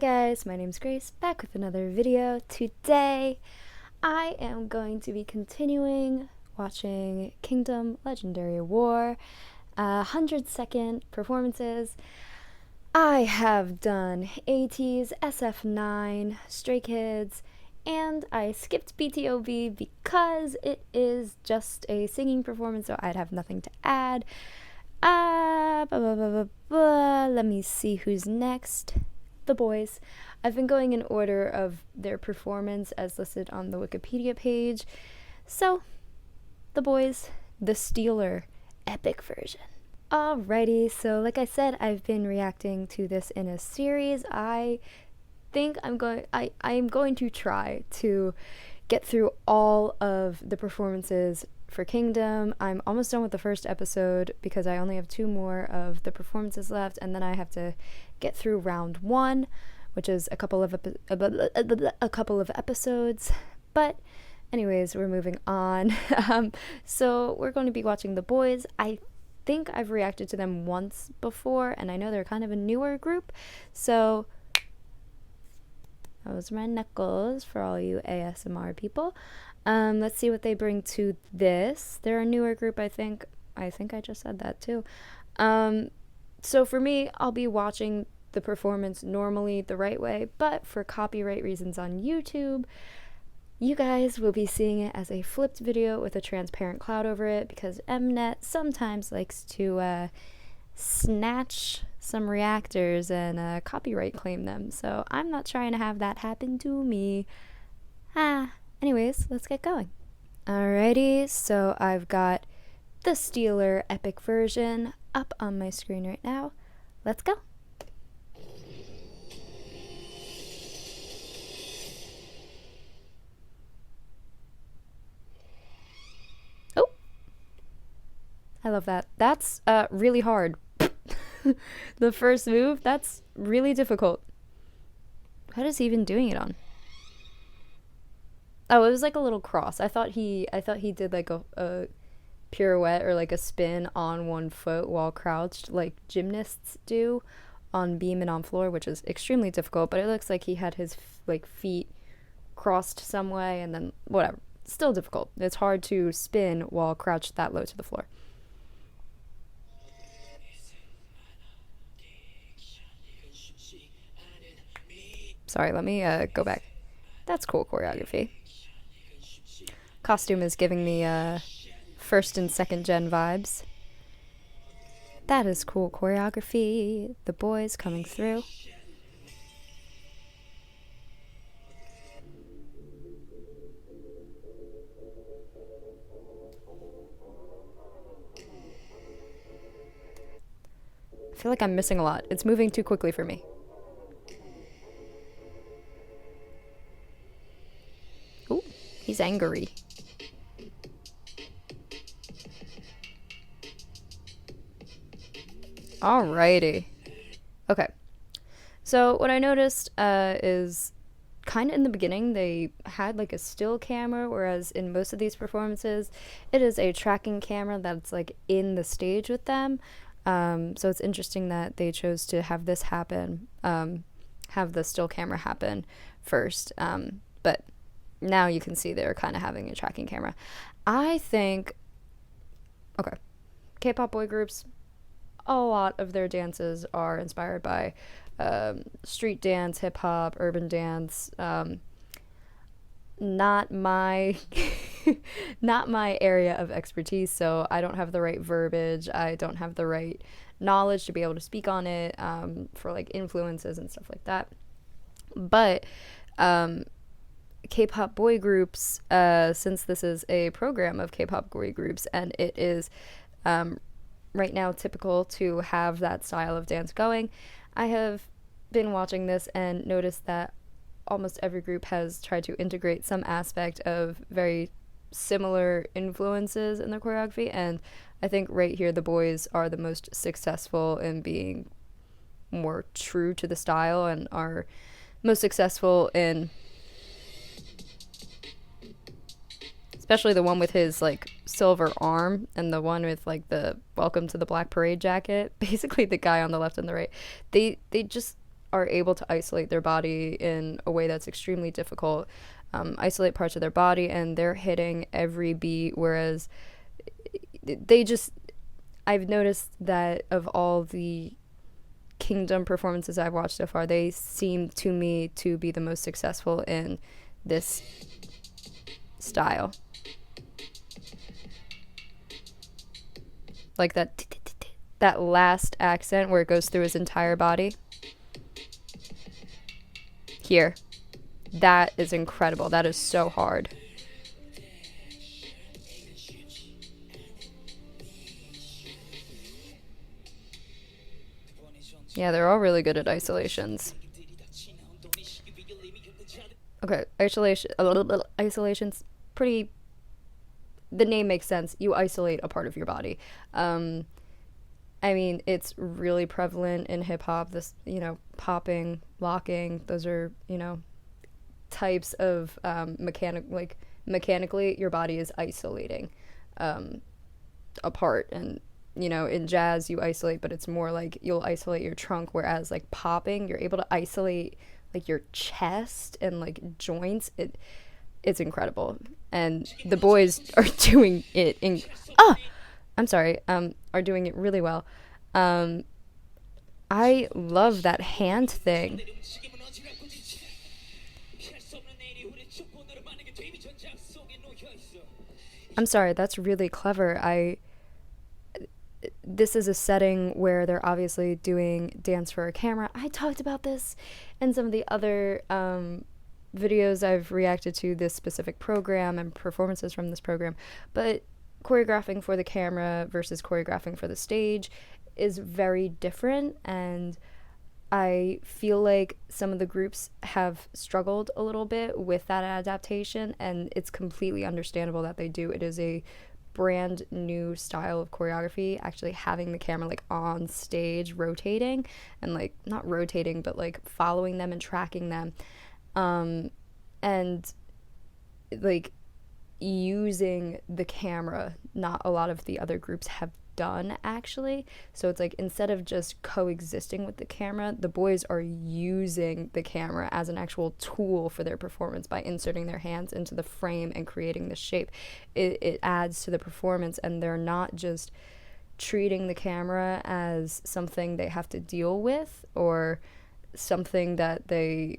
guys, my name's Grace, back with another video. Today, I am going to be continuing watching Kingdom Legendary War, 100-second performances. I have done ATEEZ, SF9, Stray Kids, and I skipped BTOB because it is just a singing performance, so I'd have nothing to add. Let me see who's next. The Boyz. I've been going in order of their performance as listed on the Wikipedia page. So, The Boyz, the Stealer, epic version. Alrighty, so like I said, I've been reacting to this in a series. I think I'm going to try to get through all of the performances for Kingdom. I'm almost done with the first episode because I only have 2 more of the performances left, and then I have to get through round 1, which is a couple of episodes. But anyways, we're moving on. So we're going to be watching The Boyz. I think I've reacted to them once before, and I know they're kind of a newer group, so those are my knuckles for all you ASMR people. Let's see what they bring to this. They're a newer group, I think. I just said that too. So for me, I'll be watching the performance normally the right way, but for copyright reasons on YouTube, you guys will be seeing it as a flipped video with a transparent cloud over it because Mnet sometimes likes to snatch some reactors and copyright claim them, so I'm not trying to have that happen to me. Anyways, let's get going. Alrighty, so I've got the Stealer epic version up on my screen right now. Let's go. Oh, I love that. That's really hard. The first move, that's really difficult. What is he even doing it on? Oh, it was like a little cross. I thought he did like a pirouette or like a spin on one foot while crouched, like gymnasts do on beam and on floor, which is extremely difficult, but it looks like he had his like feet crossed some way, and then whatever. Still difficult. It's hard to spin while crouched that low to the floor. Sorry, let me go back. That's cool choreography. Costume is giving me first and second gen vibes. That is cool choreography. The Boyz coming through. I feel like I'm missing a lot. It's moving too quickly for me. Ooh, he's angry. Alrighty. Okay. So what I noticed is kind of in the beginning they had like a still camera, whereas in most of these performances it is a tracking camera that's like in the stage with them. So it's interesting that they chose to have this happen, have the still camera happen first. But now you can see they're kind of having a tracking camera. I think, okay, K-pop boy groups, a lot of their dances are inspired by street dance, hip-hop, urban dance. Not my not my area of expertise, so I don't have the right verbiage, I don't have the right knowledge to be able to speak on it for like influences and stuff like that. But K-pop boy groups, since this is a program of K-pop boy groups and it is right now typical to have that style of dance going, I have been watching this and noticed that almost every group has tried to integrate some aspect of very similar influences in their choreography, and I think right here the Boyz are the most successful in being more true to the style and are most successful in, especially the one with his like silver arm and the one with like the welcome to the Black Parade jacket, basically the guy on the left and the right, they just are able to isolate their body in a way that's extremely difficult, isolate parts of their body, and they're hitting every beat, whereas they just, I've noticed that of all the Kingdom performances I've watched so far, they seem to me to be the most successful in this style. Like that last accent where it goes through his entire body. Here. That is incredible. That is so hard. Yeah, they're all really good at isolations. Okay, isolation's pretty. The name makes sense. You isolate a part of your body. I mean, it's really prevalent in hip hop. This, popping, locking. Those are, types of mechanically, your body is isolating a part. And in jazz you isolate, but it's more like you'll isolate your trunk, whereas like popping, you're able to isolate like your chest and like joints. It's incredible, and the Boyz are doing it are doing it really well. I love that hand thing. I'm sorry, that's really clever. This is a setting where they're obviously doing dance for a camera. I talked about this in some of the other videos I've reacted to this specific program and performances from this program, but choreographing for the camera versus choreographing for the stage is very different, and I feel like some of the groups have struggled a little bit with that adaptation, and it's completely understandable that they do. It is a brand new style of choreography, actually having the camera like on stage rotating, and like not rotating but like following them and tracking them, and like using the camera. Not a lot of the other groups have done, actually. So it's like, instead of just coexisting with the camera, the Boyz are using the camera as an actual tool for their performance by inserting their hands into the frame and creating the shape. It adds to the performance, and they're not just treating the camera as something they have to deal with or something that they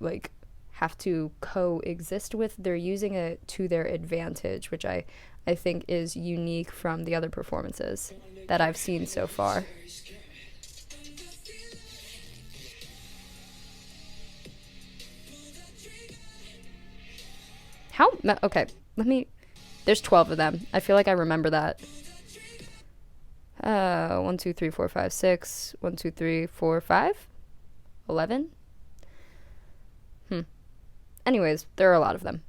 like have to coexist with. They're using it to their advantage, which I think is unique from the other performances that I've seen so far. Okay, there's 12 of them. I feel like I remember that. 1, 2, 3, 4, 5, 6. 1, 2, 3, 4, 5. 11. Anyways, there are a lot of them.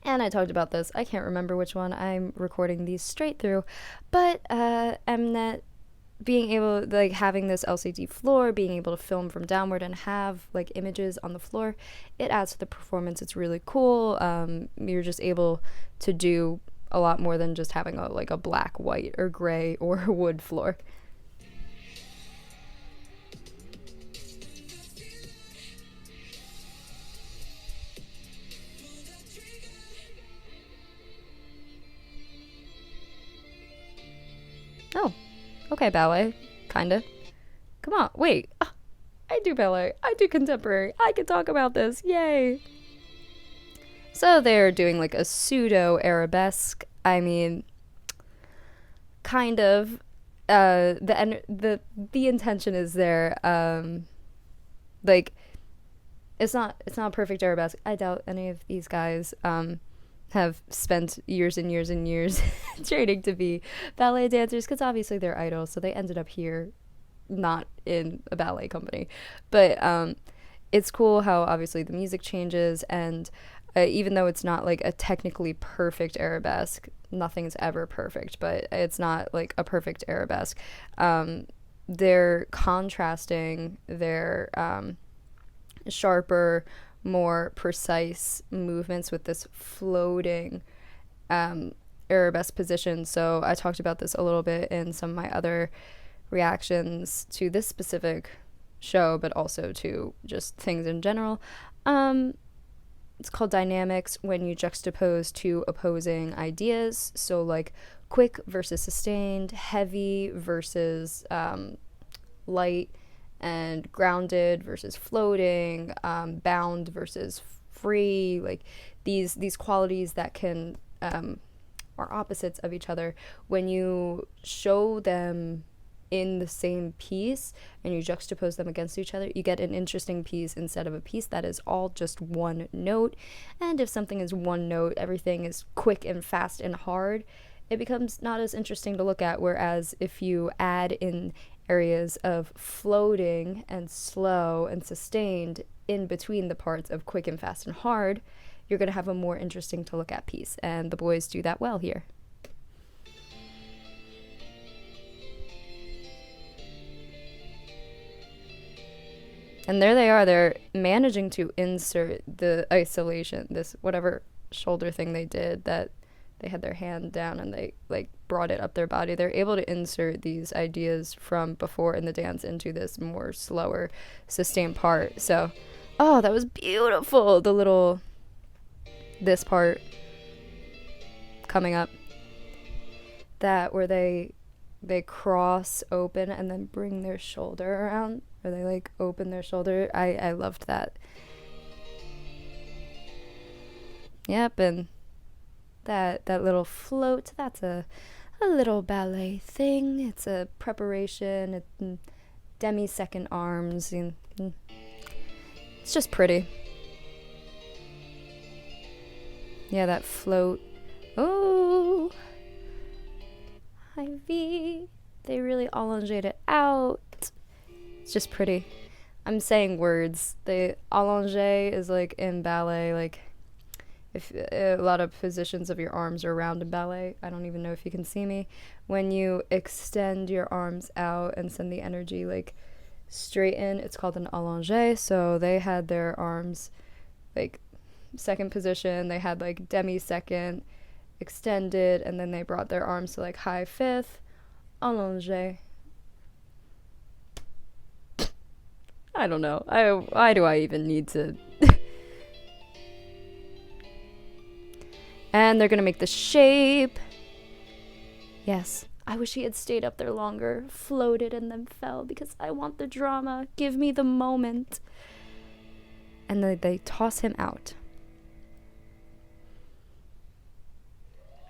And I talked about this. I can't remember which one I'm recording these straight through, but Mnet being able, like, having this LCD floor, being able to film from downward and have like images on the floor, it adds to the performance. It's really cool. You're just able to do a lot more than just having a black, white, or gray or wood floor. Oh, okay, ballet. Kinda. Come on, wait. I do ballet. I do contemporary. I can talk about this. Yay! So they're doing like a pseudo arabesque. I mean, kind of. The intention is there. Like, it's not a perfect arabesque. I doubt any of these guys have spent years and years and years training to be ballet dancers, because obviously they're idols, so they ended up here, not in a ballet company. But it's cool how obviously the music changes, and even though it's not like a technically perfect arabesque, nothing's ever perfect, but it's not like a perfect arabesque. They're contrasting their sharper, more precise movements with this floating arabesque position. So I talked about this a little bit in some of my other reactions to this specific show, but also to just things in general. Um, it's called dynamics when you juxtapose two opposing ideas. So, like quick versus sustained, heavy versus light, and grounded versus floating, bound versus free. Like these qualities that can are opposites of each other. When you show them in the same piece and you juxtapose them against each other, you get an interesting piece instead of a piece that is all just one note. And if something is one note, everything is quick and fast and hard, it becomes not as interesting to look at. Whereas if you add in areas of floating and slow and sustained in between the parts of quick and fast and hard, you're going to have a more interesting to look at piece. And the Boyz do that well here. And there they are. They're managing to insert the isolation, this whatever shoulder thing they did that they had their hand down and they like brought it up their body. They're able to insert these ideas from before in the dance into this more slower, sustained part. So, oh, that was beautiful. This part coming up, that where they cross open and then bring their shoulder around, or they like open their shoulder. I loved that. Yep, and that little float, that's a little ballet thing. It's a preparation, demi-second arms, and it's just pretty. Yeah, that float. Oh, Ivy. They really allonged it out. It's just pretty. I'm saying words. The allongé is like in ballet, like if a lot of positions of your arms are around in ballet. I don't even know if you can see me. When you extend your arms out and send the energy like straight in, it's called an allongé. So they had their arms like second position. They had like demi-second, extended, and then they brought their arms to like high fifth, allongé. I don't know. Why do I even need to? And they're gonna make the shape. Yes. I wish he had stayed up there longer, floated and then fell, because I want the drama. Give me the moment. And they toss him out.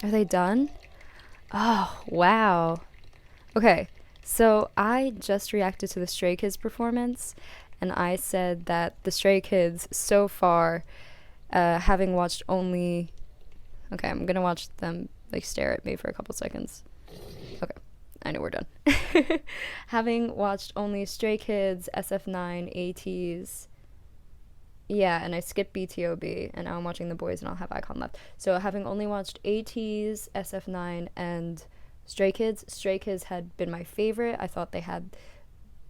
Are they done? Oh, wow. Okay, so I just reacted to the Stray Kids performance, and I said that the Stray Kids so far, having watched only... Okay, I'm gonna watch them like stare at me for a couple seconds. Okay, I know we're done. Having watched only Stray Kids, SF9, ATEEZ, yeah, and I skipped BTOB, and now I'm watching the Boyz, and I'll have Icon left. So having only watched ATEEZ, SF9, and Stray Kids had been my favorite. I thought they had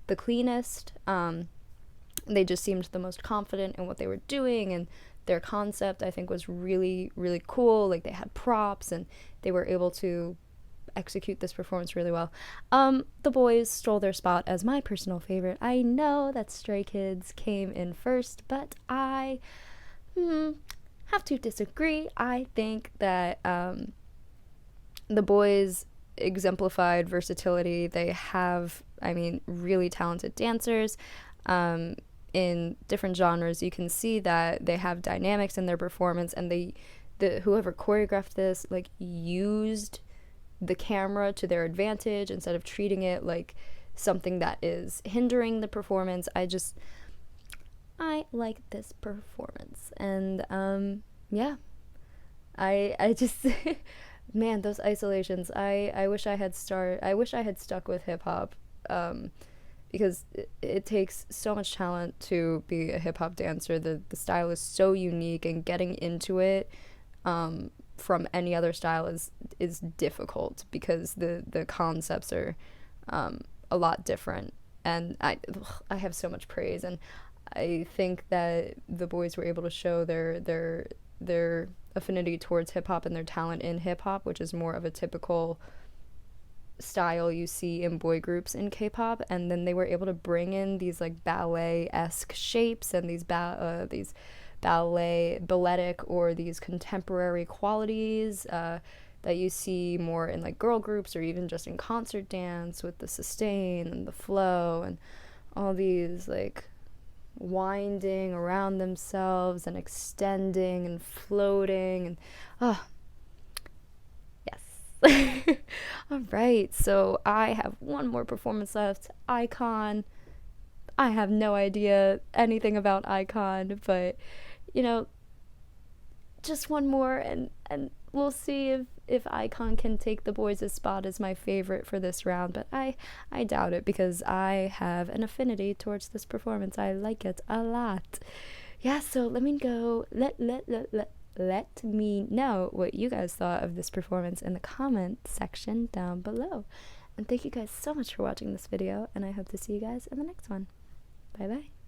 the cleanest. They just seemed the most confident in what they were doing, and their concept I think was really, really cool. Like they had props, and they were able to execute this performance really well. The Boyz stole their spot as my personal favorite. I know that Stray Kids came in first, but I have to disagree. I think that the Boyz exemplified versatility. They have, I mean, really talented dancers in different genres. You can see that they have dynamics in their performance, and whoever choreographed this like used the camera to their advantage instead of treating it like something that is hindering the performance. I like this performance, and yeah, I just man, those isolations. I wish I had stuck with hip hop, because it takes so much talent to be a hip hop dancer. The style is so unique, and getting into it from any other style is difficult, because the concepts are a lot different. And I have so much praise, and I think that the Boyz were able to show their affinity towards hip hop and their talent in hip hop, which is more of a typical style you see in boy groups in K-pop, and then they were able to bring in these like ballet-esque shapes and these balletic or these contemporary qualities that you see more in like girl groups or even just in concert dance, with the sustain and the flow and all these like winding around themselves and extending and floating and oh yes. All right, so I have one more performance left. Icon. I have no idea anything about Icon, but you know, just one more, and we'll see if Icon can take the Boyz' spot as my favorite for this round, but I doubt it because I have an affinity towards this performance. I like it a lot. Yeah, so let me go. Let me know what you guys thought of this performance in the comment section down below. And thank you guys so much for watching this video, and I hope to see you guys in the next one. Bye bye.